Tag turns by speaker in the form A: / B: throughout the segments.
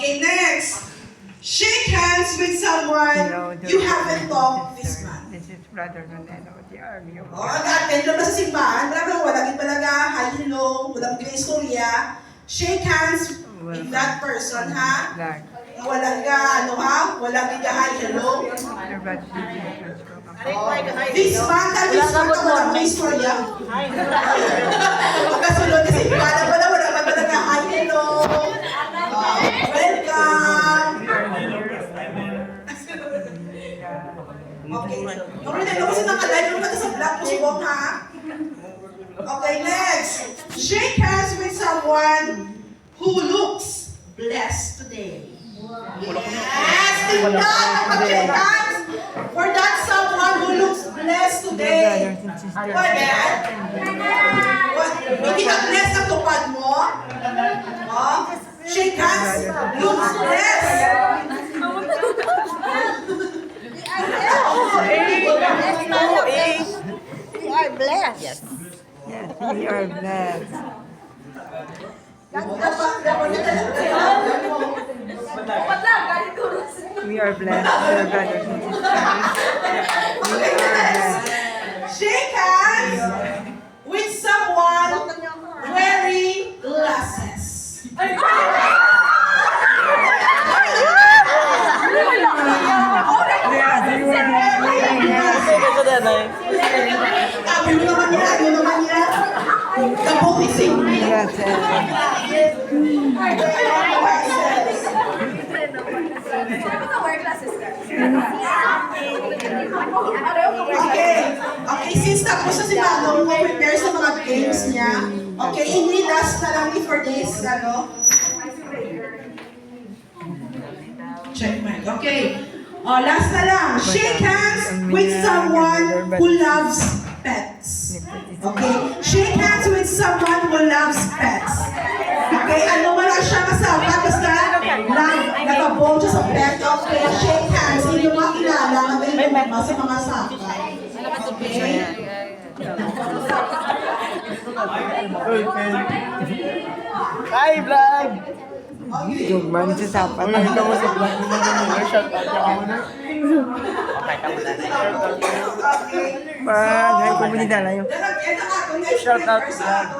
A: Okay, next. Shake hands with someone you haven't talked this month.
B: This is Brother Noneno, the army of
A: Oh, nag-attend lang ba sa simbahan? Walang ibalaga, hi, hello, walang istorya. Shake hands with that person, ha?
B: Black.
A: Walang walang hi, hello. This month, walang istorya. Pagkasunod na simbahan, walang ibalaga, hi, hello. Welcome. Okay. Nung kasi nakalive mo na sa vlog mo si Wong, ha? Okay, next. Shake hands with someone who looks blessed today. Yes! Tingnan! Kapag-shake hands for that someone who looks blessed today. What, yan? What? Hindi ka blessed ang tupad mo? Oh? Shake hands. Looks blessed.
C: We are blessed.
B: Yes, we are blessed. We are blessed, dear brothers and sisters. We are blessed.
A: Shake hands with someone wearing glasses. Yun naman yan. Kapotising.
B: Yes,
A: Okay, since tapos na si Manong mo prepare sa mga games niya, okay, hindi last na lang ni for this, check mic. Okay. Last na lang. Shake hands with someone who loves pets. Okay? Shake hands with someone who loves pets. Okay? Ano man lang siya kasama, basta nag-abong siya sa pet. Okay? Shake hands. Hindi nyo makilala na sa mga sakay. Okay?
D: Hi, vlog!
B: Jugman sa sapat.
D: Ikaw mo sa vlog mo na shout out ka muna.
B: Pag hay komunidad na yun.
D: Shout out sa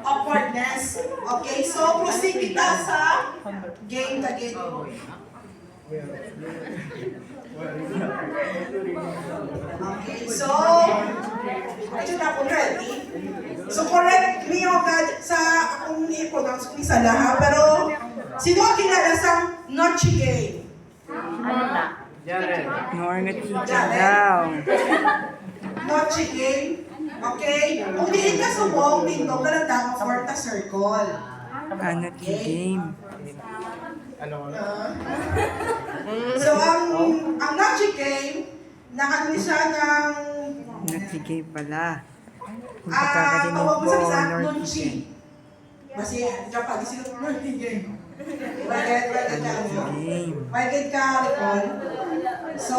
A: Awkwardness. Okay, so proceed kita sa game again. Okay, so ito na po ready. So correct me agad sa akong i-pronounce ko isa lahat, pero sino ang kilala sa Noche Game?
B: More nga teacher daw.
A: Noche Game. Okay? Kung diin ka subong, dito ka lang dapat for the circle.
B: Ano ti game?
A: So, ang Noche Game, nakano siya ng
B: Nagsigay pala. Kung
A: tawag
B: pagkakarinig
A: mo
B: po,
A: sa isa,
B: North
A: Nunchi. Kasi, Japan, sino Noche Game?
B: Game.
A: Bagay ka, recall. So,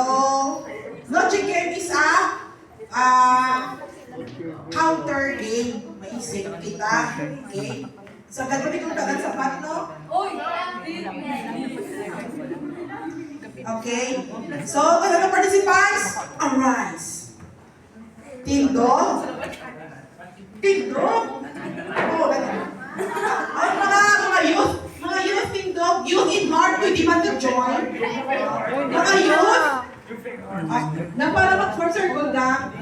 A: Noche Game is a counter game. Maisip kita. Okay? So, gagawin kong tagal sapat, no? Okay? So, talaga participants, arise. Team Dog. Team Dog? Oh, ay, mga youth, Team Dog, youth in heart, pwede man to join. Mga youth, na para mag-first circle na,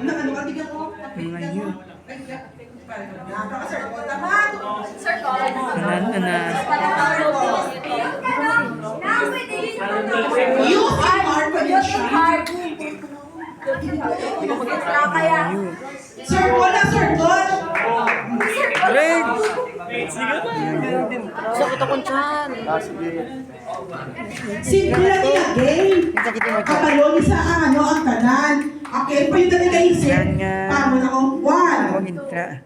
A: bigyan mo.
B: Mga youth.
A: Napaka-circle naman.
B: Tanan.
A: Youth in heart, pwede siya. Circle na circle.
B: Greg!
C: Sakit akong tiyan.
A: Simple lang yung game. Kapaloni sa ang tanan. Okay, pwede na nag-iisip. Paano na ko? One.
B: Huwag intra.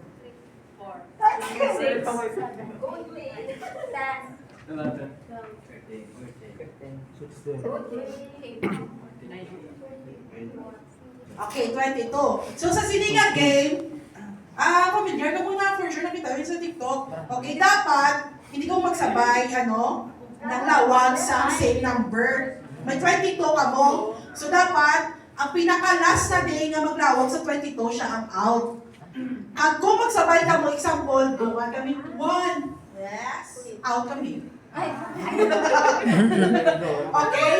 A: Okay, 22. So sa sininga game, familiar ka muna for sure nakita rin sa TikTok. Okay, dapat hindi ko magsabay, ng lawag sa same number. May 22 ka mo. So dapat, ang pinaka-last na day nga maglawag sa 22, siya ang out. At kung magsabay ka mo, example, duwan kami 1. Yes. Out kami. Okay?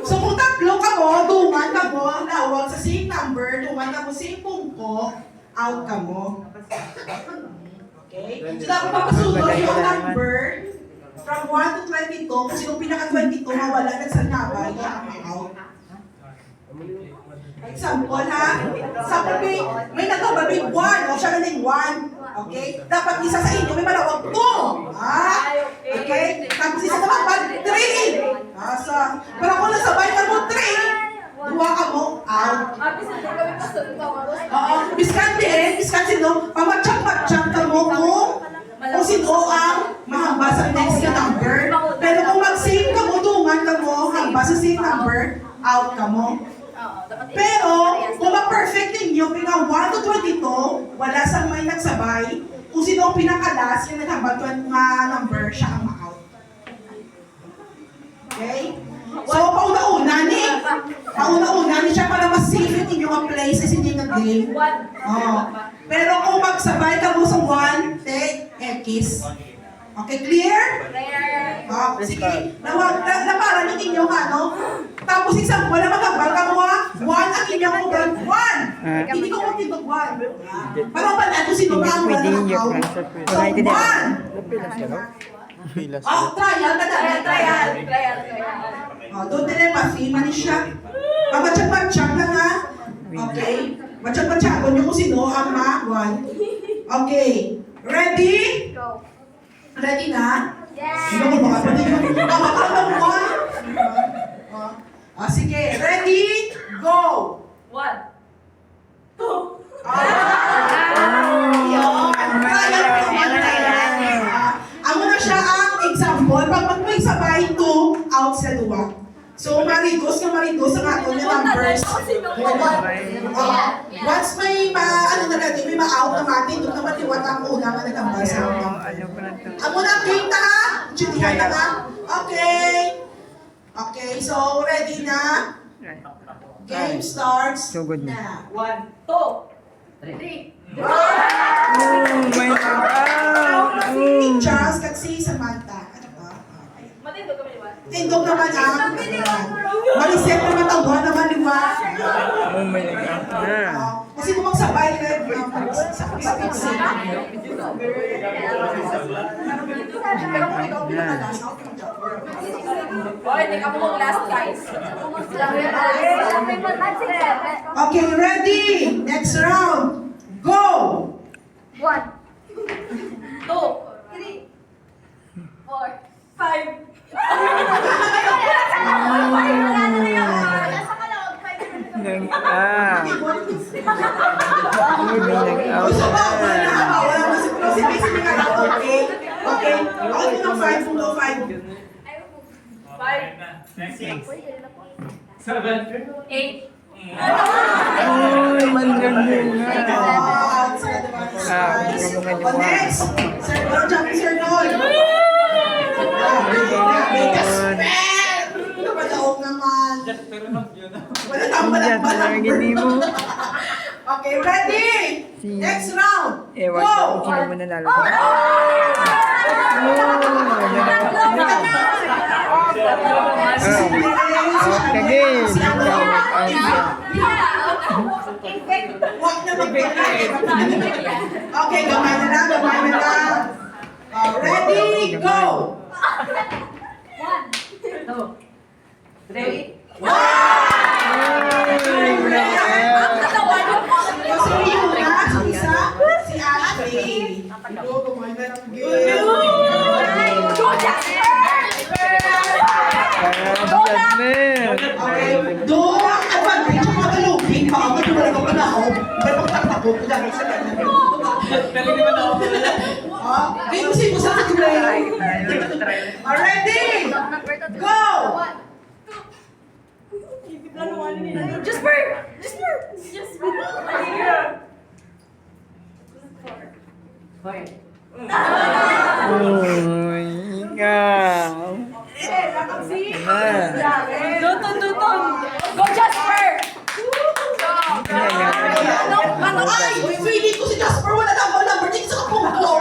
A: So kung tatlo ka mo, duwan ka mo, ang lawag sa same number, duwan ka mo same pungko, out ka mo. Okay? So dapat mapasunod yung number from 1 to 22, kung sino pinaka-22, mawala nagsasabay, siya ang out. Example ha, sa may nagkababig 1, o siya na din 1. Okay? Dapat isa sa inyo may malawag 2. Okay? Tapos isa naman 3. Pero kung nasabay ka mo 3, duwa ka mo out. Oo, biskan sino, pamatsak-matsak ka mo kung sino ang mahamba sa next na number. Pero kung mag-save ka mo, dungan ka mo, hamba sa same number, out ka mo. Pero, kung ma-perfect ninyo, pinaka 1 to 22, wala sang may nagsabay, kung sino ang pinaka-last, yung naghambal number, siya ang ma-out. Okay? So, pauna-una ni siya para ma-save ninyo ang place kasi hindi nag-game. Pero kung magsabay ka mo sa 1, take X. Okay, clear? Sige. Naparan yung inyong Tapos isang wala magkabal ka mo 1 ang inyong ugal. 1! Hindi ko magtitog 1. Parang pala kung sino ka ang wala ng out. So, 1! Trial ka na. Trial. Doon telepathy, mani siya. Pamatsak-matsak na nga. Okay? Matsak-matsak nyo kung sino ang ma-1. Okay. Ready?
E: Go.
A: Ready na?
E: Yes.
A: Sino ko baka pwede yun? Makakalaw mo. Sige. Ready? Go!
E: 1, 2.
A: Ang na siya ang example. Pag may sabay 2, out sa 2. So, marigos ang ato na numbers. Once may may ma-out na natin, doon naman iwat ang una nga nagambal sa akin. Ang unang game na ha? Judihan na ha? Okay. Okay, so ready na? Game starts
B: So good
A: na.
E: 1, 2, 3.
B: my God!
A: Si Charles at si Samantha. Ano ba?
E: Matindog kami ba?
A: Tindog naman ang Mariset naman ang buwan naman, di ba?
B: Oh my God!
A: Kasi kung magsabay ka, sa pizza. Pero kung ikaw pinakalas, okay mo dyan.
E: Hoy, hindi ka mo last guys.
A: Okay, ready? Next round. Go!
E: 1, 2, 3, 4, 5.
A: Gusto ba? Wala mo si Closing. Kasi nga lang, okay? Okay. Ako mo ng 5, kung 5.
E: 5, 6, 7, 8.
B: Oh, manggandang
A: Next! Sir Don, Johnny Sir Don. Napadaog naman. Wala kang balag-balag. Okay, ready? Next round.
B: Ewan ko
A: Go!
B: kung sino mo nalalaro. Okay,
A: Huwag na magbigay. Okay, gamay na lang, gamay na lang. Ready, go!
E: 1, 2, 3.
A: Kasi yung na, si isa, si Ashley. Ito, gamay na lang. Okay, doon ang advantage ng mga lupin. Baka matuwala ka pa na ako. Ba't magtatakbo ko dahil sa kanya? Game kasi mo sa akin. Ready? Go!
E: Jasper! Jasper!
B: Oh, Wow.
E: Dutun. Go, Jasper!
A: Ay, feeling ko si Jasper wala na ako number 10 sa kapungko.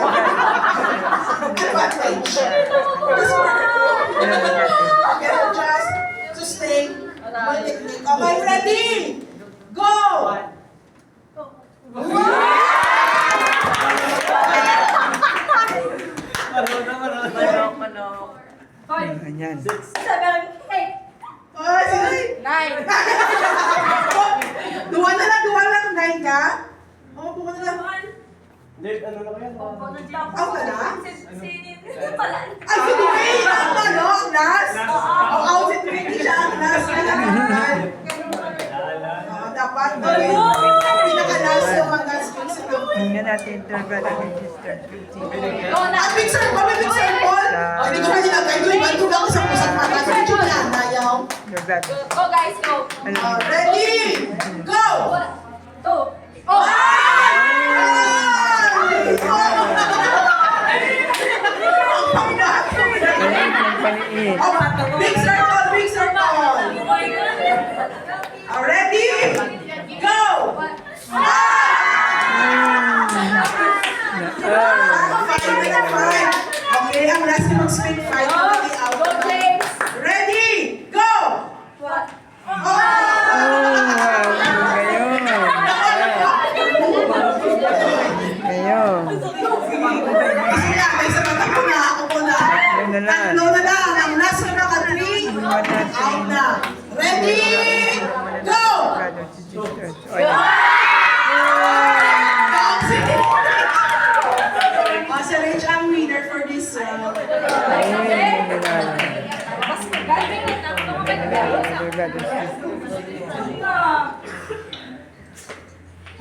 A: Advantage. Jasper. Okay, just sustain my technique. Okay, ready? Go!
B: Ayan.
E: 7, 8,
A: Ay,
E: 9.
A: Duwa na lang. 9 ka? Oo, duwa na lang.
D: Dave, ano na kaya?
A: Out na na? Ay,
E: Si
A: si Dwayne! Ang ano? Ang last? Oo, out si Dwayne. Hindi siya ang last. Oo, dapat pinaka-last yung mga skills.
B: Tingnan natin ito ba namin sister.
A: At big circle, may big circle. Hindi ko na nilagay ko. Iba ko lang sa pusat mata. Medyo nanayaw.
B: Your brother.
E: Go, guys, go.
A: Ready? Go!
E: 2.
A: Oh!
B: Paliit.
A: Big circle, big circle. Ready? Go! Five. Okay, ang last na mag-spin 5 already out.
E: Go, James.
A: Ready? Go!
E: What?
A: Oh!
B: Ngayon.
A: Kasi nga, may sa mata ko na, ako ko na.
B: Yun na lang.
A: Tatlo na lang. Ang last na naka-3, out na. Ready? Go!
B: Brother, sisters.
A: Si Rich ang winner for this round.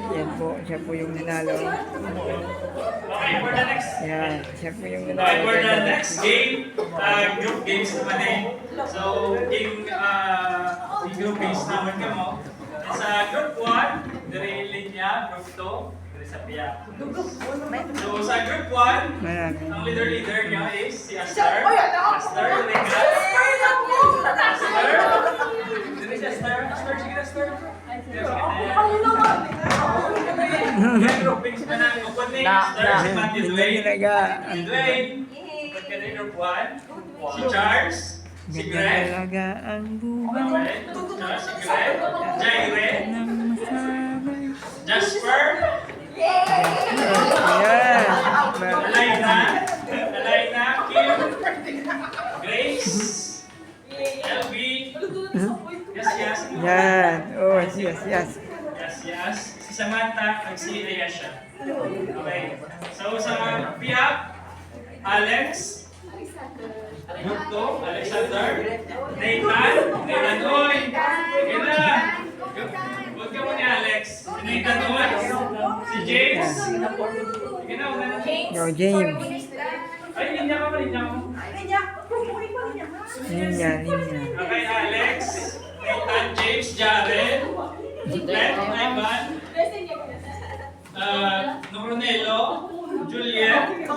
B: Yan po, siya po yung nanalo.
F: Okay, for the next
B: Yan, siya po yung
F: okay,
B: nanalo.
F: for the next game, group games naman eh. So, yung group games naman ka mo. Sa group 1, dire linya, group 2, dire sa piya. So, sa group 1,
B: Marami.
F: ang leader niya is si Aster. Aster, Regas. Aster. Dire si Aster. Aster, sige na, Aster. Sige na. Groupings pa na. Upon na yung Aster, si Matthew
B: Hindi
F: Dwayne.
B: talaga.
F: Si Dwayne. Upon ka na yung group 1. Si Charles. Si
B: Ganyan
F: Greg.
B: talaga ang buhay.
F: Okay. Charles, si Greg. Jaire.
B: Nang masanay.
F: Jasper.
B: Ayan.
F: Alaina. Alaina. Kim. Grace. LB. Yes.
B: Yan. Oh, yes.
F: Yes. Si Samantha at si Ayesha. Okay. So sa Piap, Alex, Group 2, Alexander, Nathan, oy! Sige na! Huwag ka mo ni Alex. Si Nathan, oy! Si James. Sige na, huwag na.
B: Yo, James.
F: Ay, linya ka, linya ko.
B: Linya.
F: Okay, Alex, Nathan, James, Jaren, Glenn, Ivan, Noronelo, Juliet,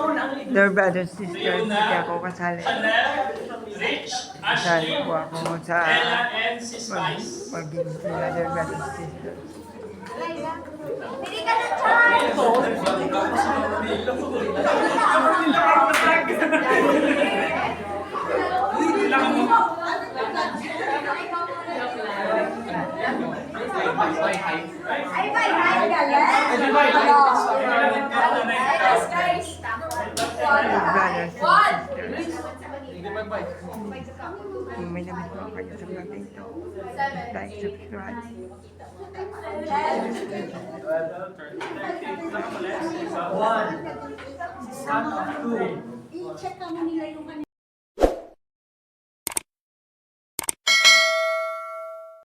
B: Their brothers, sisters, hindi ako kasali.
F: Chanel, Rich,
B: Kasali
F: Ashley,
B: po ako sa
F: Ella, and si Spice.
B: pag-games nila, their brothers, sisters.
E: Hindi ka na try. Ay, bye, guys.
B: Their brothers,
E: One.
B: sisters. Kung may naman po kayo sa vlog ito, like, subscribe.
C: I-check ka mo nila yung kanila.